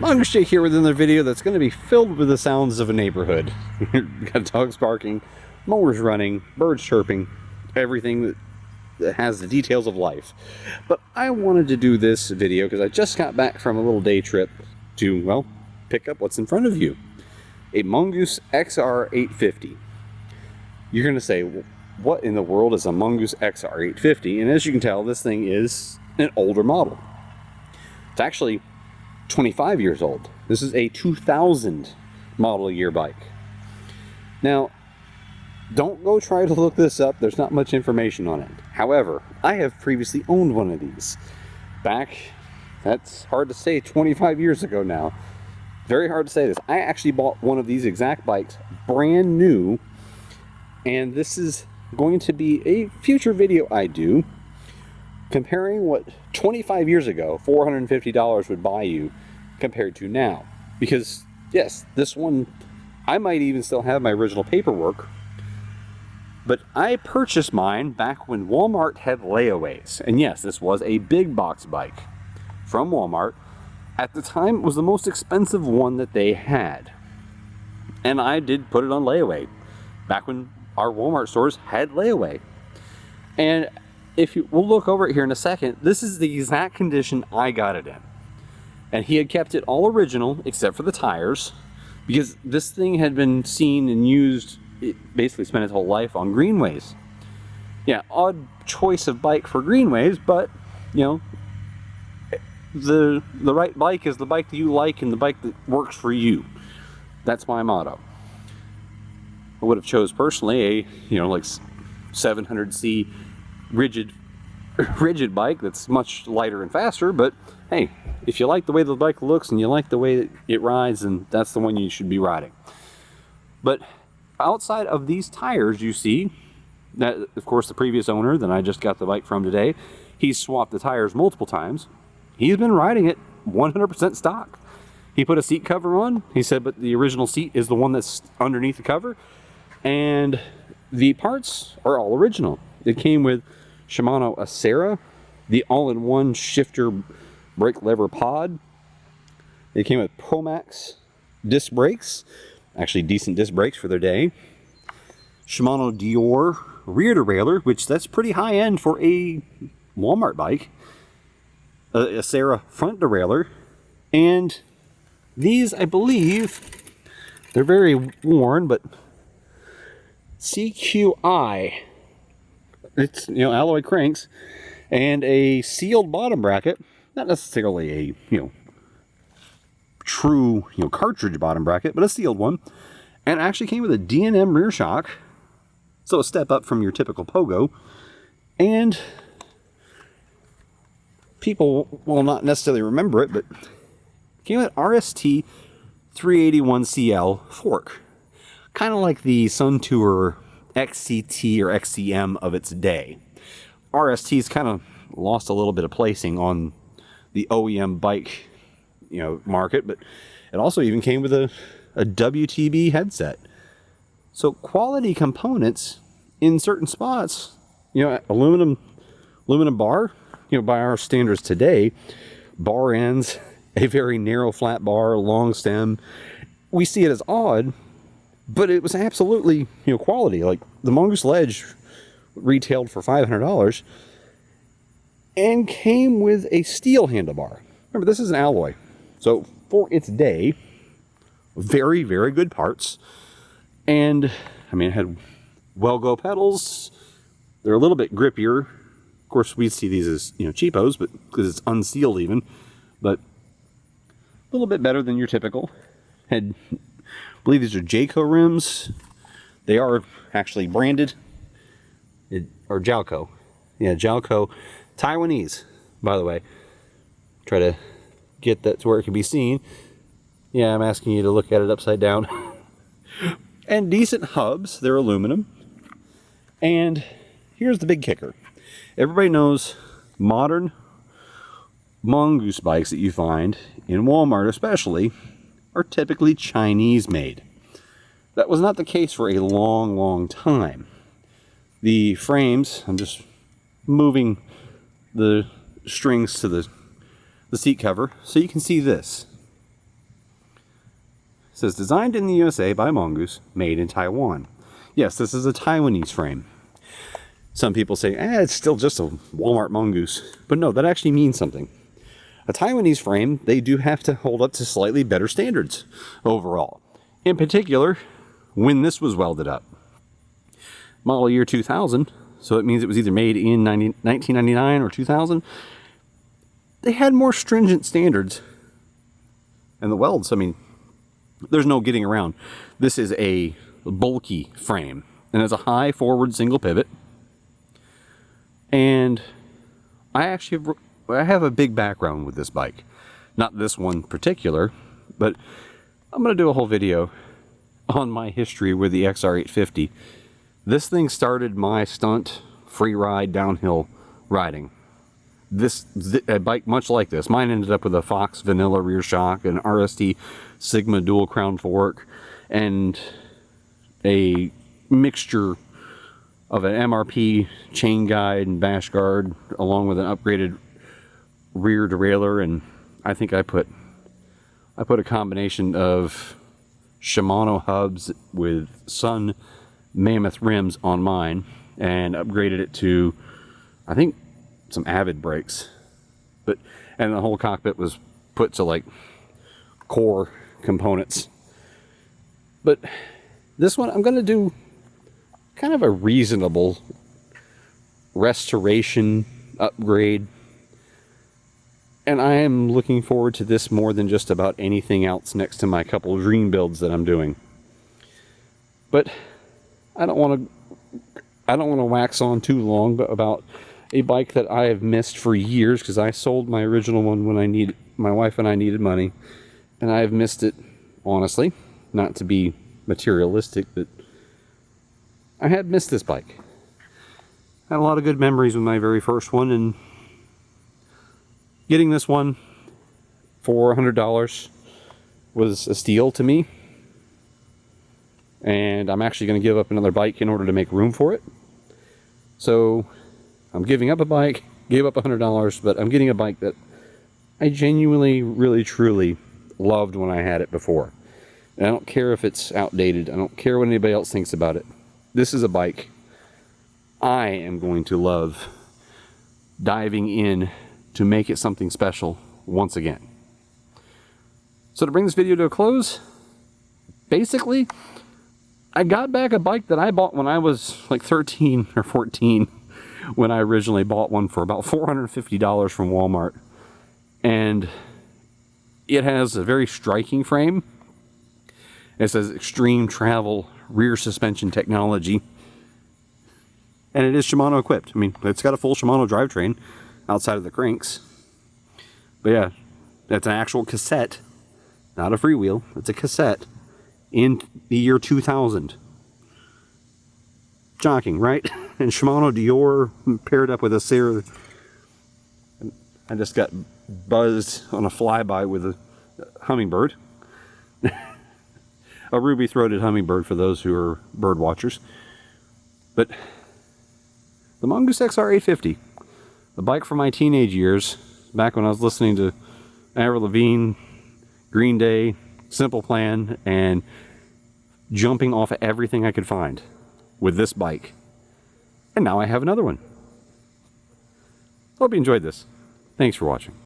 MongooseJake here with another video that's going to be filled with the sounds of a neighborhood. We've got dogs barking, mowers running, birds chirping, everything that has the details of life. But I wanted to do this video because I just got back from a little day trip to, well, pick up what's in front of you. A Mongoose XR850. You're going to say, what in the world is a Mongoose XR850? And as you can tell, this thing is an older model. It's actually 25 years old. This is a 2000 model year bike. Now, don't go try to look this up. There's not much information on it. However, I have previously owned one of these. Back, that's hard to say, 25 years ago now. Very hard to say this. I actually bought one of these exact bikes brand new, and this is going to be a future video I do comparing what 25 years ago $450 would buy you compared to now. Because yes, this one, I might even still have my original paperwork, but I purchased mine back when Walmart had layaways. And yes, this was a big box bike from Walmart. At the time, it was the most expensive one that they had. And I did put it on layaway back when our Walmart stores had layaway. And if you, we'll look over it here in a second, this is the exact condition I got it in. And he had kept it all original except for the tires, because this thing had been seen and used, it basically spent its whole life on greenways. Yeah, odd choice of bike for greenways, but you know, the right bike is the bike that you like and the bike that works for you. That's my motto. I would have chose personally a, you know, like 700C rigid bike that's much lighter and faster, but hey, if you like the way the bike looks and you like the way that it rides, then that's the one you should be riding. But outside of these tires, you see that, of course, the previous owner that I just got the bike from today, he's swapped the tires multiple times. He's been riding it 100% stock. He put a seat cover on, he said, but the original seat is the one that's underneath the cover, and the parts are all original. It came with Shimano Acera, the all-in-one shifter brake lever pod. It came with Promax disc brakes, actually decent disc brakes for their day. Shimano Dior rear derailleur, which that's pretty high end for a Walmart bike. Acera front derailleur, and these, I believe, they're very worn, but CQI, it's, you know, alloy cranks and a sealed bottom bracket, not necessarily a, you know, true, you know, cartridge bottom bracket, but a sealed one, and actually came with a D&M rear shock, so a step up from your typical Pogo. And people will not necessarily remember it, but it came with RST 381CL fork, kind of like the Sun Tour XCT or XCM of its day. RST's kind of lost a little bit of placing on the OEM bike, you know, market, but it also even came with a WTB headset. So quality components in certain spots, you know, aluminum bar, you know, by our standards today, bar ends, a very narrow flat bar, long stem. We see it as odd, but it was absolutely, you know, quality. Like the Mongoose Ledge retailed for $500 and came with a steel handlebar. Remember, this is an alloy, so for its day, very, very good parts. And I mean, it had well-go pedals. They're a little bit grippier. Of course, we see these as, you know, cheapos, but because it's unsealed even, but a little bit better than your typical. Had, I believe these are Jayco rims. They are actually branded, or Jalco. Yeah, Jalco. Taiwanese, by the way. Try to get that to where it can be seen. Yeah, I'm asking you to look at it upside down. And decent hubs. They're aluminum. And here's the big kicker. Everybody knows modern Mongoose bikes that you find in Walmart especially are typically Chinese made. That was not the case for a long, long time. The frames, I'm just moving the strings to the seat cover so you can see this. It says, designed in the USA by Mongoose, made in Taiwan. Yes, this is a Taiwanese frame. Some people say, it's still just a Walmart Mongoose. But no, that actually means something. A Taiwanese frame, they do have to hold up to slightly better standards overall. In particular, when this was welded up. Model year 2000, so it means it was either made in 1999 or 2000. They had more stringent standards. And the welds, I mean, there's no getting around. This is a bulky frame, and it's a high forward single pivot. And I have a big background with this bike. Not this one particular, but I'm going to do a whole video on my history with the XR850. This thing started my stunt free ride downhill riding. A bike much like this. Mine ended up with a Fox vanilla rear shock, an RST Sigma dual crown fork, and a mixture of an MRP chain guide and bash guard, along with an upgraded rear derailleur. And I think I put a combination of Shimano hubs with Sun Mammoth rims on mine, and upgraded it to, I think, some Avid brakes. And the whole cockpit was put to like core components. But this one, I'm going to do kind of a reasonable restoration upgrade. And I am looking forward to this more than just about anything else next to my couple dream builds that I'm doing. But I don't want to wax on too long about a bike that I have missed for years, because I sold my original one when my wife and I needed money, and I have missed it, honestly. Not to be materialistic, but I had missed this bike. I had a lot of good memories with my very first one, and getting this one for $100 was a steal to me. And I'm actually going to give up another bike in order to make room for it. So I'm giving up a bike, gave up $100, but I'm getting a bike that I genuinely, really, truly loved when I had it before. And I don't care if it's outdated. I don't care what anybody else thinks about it. This is a bike I am going to love diving in to make it something special once again. So to bring this video to a close, basically, I got back a bike that I bought when I was like 13 or 14, when I originally bought one for about $450 from Walmart. And it has a very striking frame. It says extreme travel rear suspension technology. And it is Shimano equipped. I mean, it's got a full Shimano drivetrain outside of the cranks. But yeah, that's an actual cassette, not a freewheel. It's a cassette in the year 2000. Shocking, right? And Shimano Dior paired up with a Sarah. I just got buzzed on a flyby with a hummingbird. A ruby-throated hummingbird for those who are bird watchers. But the Mongoose XR850, the bike from my teenage years, back when I was listening to Avril Lavigne, Green Day, Simple Plan, and jumping off of everything I could find with this bike. And now I have another one. Hope you enjoyed this. Thanks for watching.